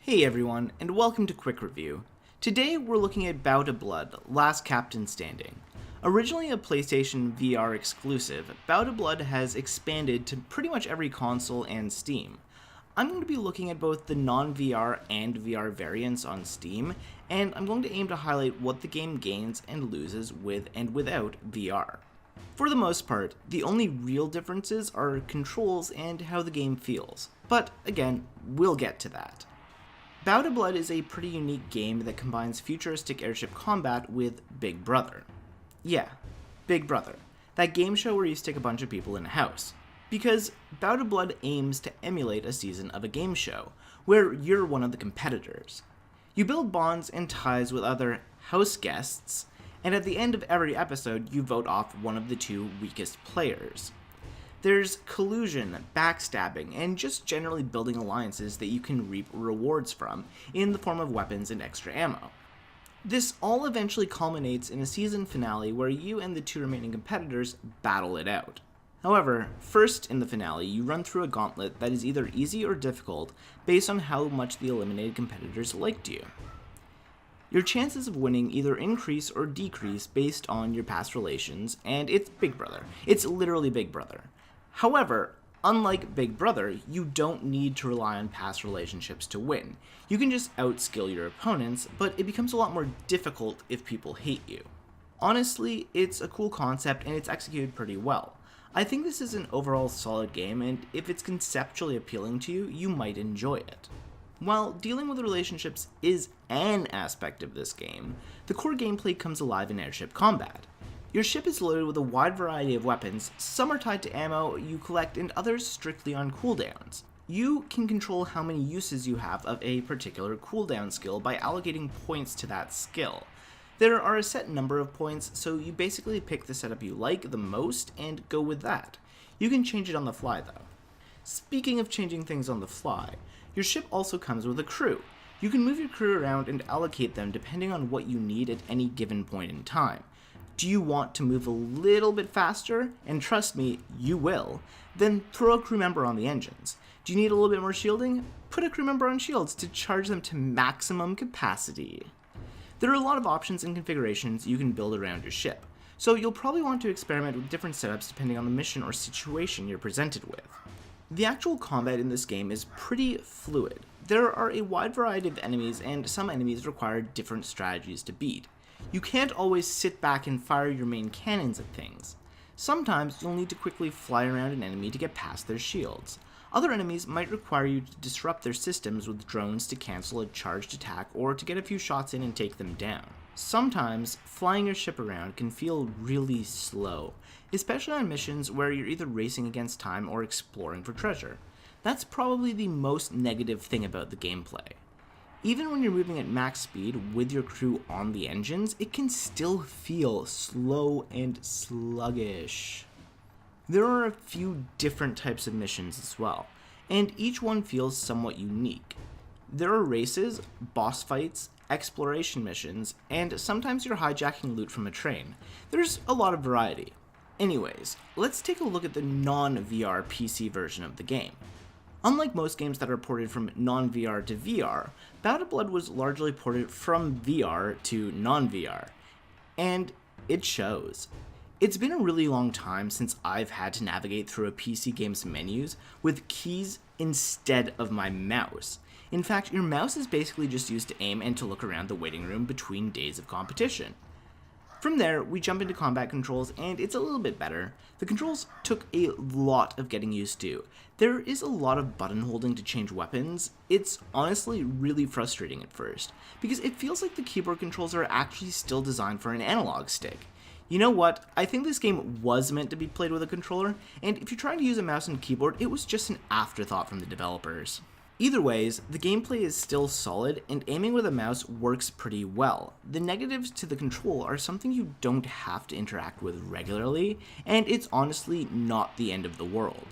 Hey everyone, and welcome to Quick Review. Today we're looking at Bout of Blood, Last Captain Standing. Originally a PlayStation VR exclusive, Bout of Blood has expanded to pretty much every console and Steam. I'm going to be looking at both the non-VR and VR variants on Steam, and I'm going to aim to highlight what the game gains and loses with and without VR. For the most part, the only real differences are controls and how the game feels, but again, we'll get to that. Bout of Blood is a pretty unique game that combines futuristic airship combat with Big Brother. Yeah, Big Brother. That game show where you stick a bunch of people in a house. Because Bout of Blood aims to emulate a season of a game show, where you're one of the competitors. You build bonds and ties with other house guests, and at the end of every episode, you vote off one of the two weakest players. There's collusion, backstabbing, and just generally building alliances that you can reap rewards from in the form of weapons and extra ammo. This all eventually culminates in a season finale where you and the two remaining competitors battle it out. However, first in the finale, you run through a gauntlet that is either easy or difficult based on how much the eliminated competitors liked you. Your chances of winning either increase or decrease based on your past relations, and it's Big Brother. It's literally Big Brother. However, unlike Big Brother, you don't need to rely on past relationships to win. You can just outskill your opponents, but it becomes a lot more difficult if people hate you. Honestly, it's a cool concept and it's executed pretty well. I think this is an overall solid game, and if it's conceptually appealing to you, you might enjoy it. While dealing with relationships is an aspect of this game, the core gameplay comes alive in airship combat. Your ship is loaded with a wide variety of weapons, some are tied to ammo you collect and others strictly on cooldowns. You can control how many uses you have of a particular cooldown skill by allocating points to that skill. There are a set number of points, so you basically pick the setup you like the most and go with that. You can change it on the fly though. Speaking of changing things on the fly, your ship also comes with a crew. You can move your crew around and allocate them depending on what you need at any given point in time. Do you want to move a little bit faster? And trust me, you will. Then throw a crew member on the engines. Do you need a little bit more shielding? Put a crew member on shields to charge them to maximum capacity. There are a lot of options and configurations you can build around your ship, so you'll probably want to experiment with different setups depending on the mission or situation you're presented with. The actual combat in this game is pretty fluid. There are a wide variety of enemies, and some enemies require different strategies to beat. You can't always sit back and fire your main cannons at things. Sometimes you'll need to quickly fly around an enemy to get past their shields. Other enemies might require you to disrupt their systems with drones to cancel a charged attack or to get a few shots in and take them down. Sometimes, flying your ship around can feel really slow, especially on missions where you're either racing against time or exploring for treasure. That's probably the most negative thing about the gameplay. Even when you're moving at max speed with your crew on the engines, it can still feel slow and sluggish. There are a few different types of missions as well, and each one feels somewhat unique. There are races, boss fights, exploration missions, and sometimes you're hijacking loot from a train. There's a lot of variety. Anyways, let's take a look at the non-VR PC version of the game. Unlike most games that are ported from non-VR to VR, Bout of Blood was largely ported from VR to non-VR, and it shows. It's been a really long time since I've had to navigate through a PC game's menus with keys instead of my mouse. In fact, your mouse is basically just used to aim and to look around the waiting room between days of competition. From there, we jump into combat controls, and it's a little bit better. The controls took a lot of getting used to. There is a lot of button holding to change weapons. It's honestly really frustrating at first, because it feels like the keyboard controls are actually still designed for an analog stick. You know what? I think this game was meant to be played with a controller, and if you're trying to use a mouse and keyboard, it was just an afterthought from the developers. Either ways, the gameplay is still solid, and aiming with a mouse works pretty well. The negatives to the control are something you don't have to interact with regularly, and it's honestly not the end of the world.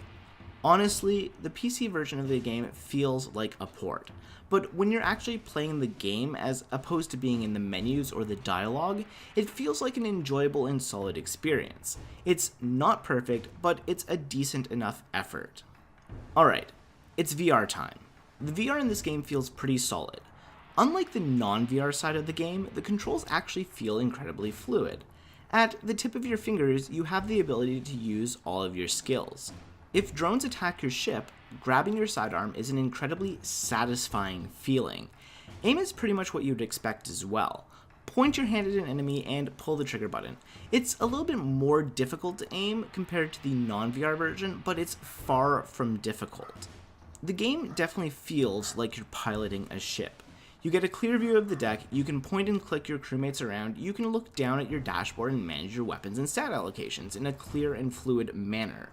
Honestly, the PC version of the game feels like a port, but when you're actually playing the game as opposed to being in the menus or the dialogue, it feels like an enjoyable and solid experience. It's not perfect, but it's a decent enough effort. Alright, it's VR time. the VR in this game feels pretty solid. Unlike the non-VR side of the game, the controls actually feel incredibly fluid. At the tip of your fingers, you have the ability to use all of your skills. If drones attack your ship, grabbing your sidearm is an incredibly satisfying feeling. Aim is pretty much what you'd expect as well. Point your hand at an enemy and pull the trigger button. It's a little bit more difficult to aim compared to the non-VR version, but it's far from difficult. The game definitely feels like you're piloting a ship. You get a clear view of the deck, you can point and click your crewmates around, you can look down at your dashboard and manage your weapons and stat allocations in a clear and fluid manner.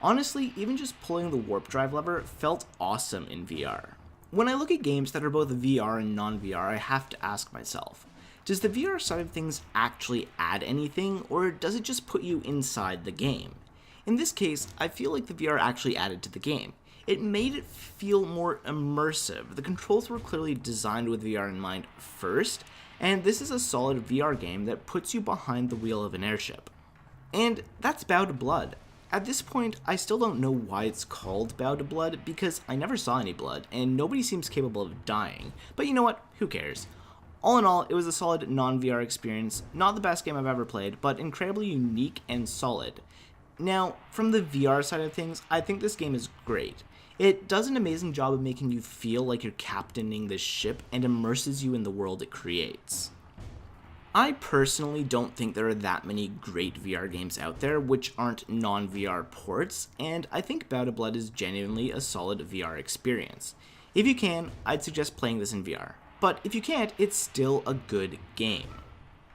Honestly, even just pulling the warp drive lever felt awesome in VR. When I look at games that are both VR and non-VR, I have to ask myself, does the VR side of things actually add anything, or does it just put you inside the game? In this case, I feel like the VR actually added to the game. It made it feel more immersive. The controls were clearly designed with VR in mind first, and this is a solid VR game that puts you behind the wheel of an airship. And that's Bow to Blood. At this point, I still don't know why it's called Bow to Blood, because I never saw any blood, and nobody seems capable of dying. But you know what? Who cares? All in all, it was a solid non-VR experience, not the best game I've ever played, but incredibly unique and solid. Now, from the VR side of things, I think this game is great. It does an amazing job of making you feel like you're captaining this ship and immerses you in the world it creates. I personally don't think there are that many great VR games out there which aren't non-VR ports, and I think Bow to Blood is genuinely a solid VR experience. If you can, I'd suggest playing this in VR, but if you can't, it's still a good game.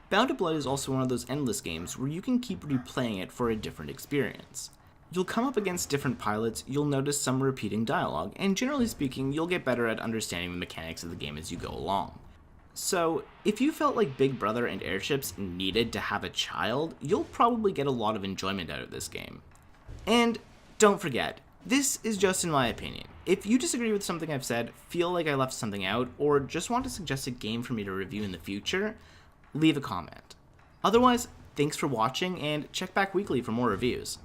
Bow to Blood is also one of those endless games where you can keep replaying it for a different experience. You'll come up against different pilots, you'll notice some repeating dialogue, and generally speaking, you'll get better at understanding the mechanics of the game as you go along. So, if you felt like Big Brother and Airships needed to have a child, you'll probably get a lot of enjoyment out of this game. And don't forget, this is just in my opinion. If you disagree with something I've said, feel like I left something out, or just want to suggest a game for me to review in the future, leave a comment. Otherwise, thanks for watching, and check back weekly for more reviews.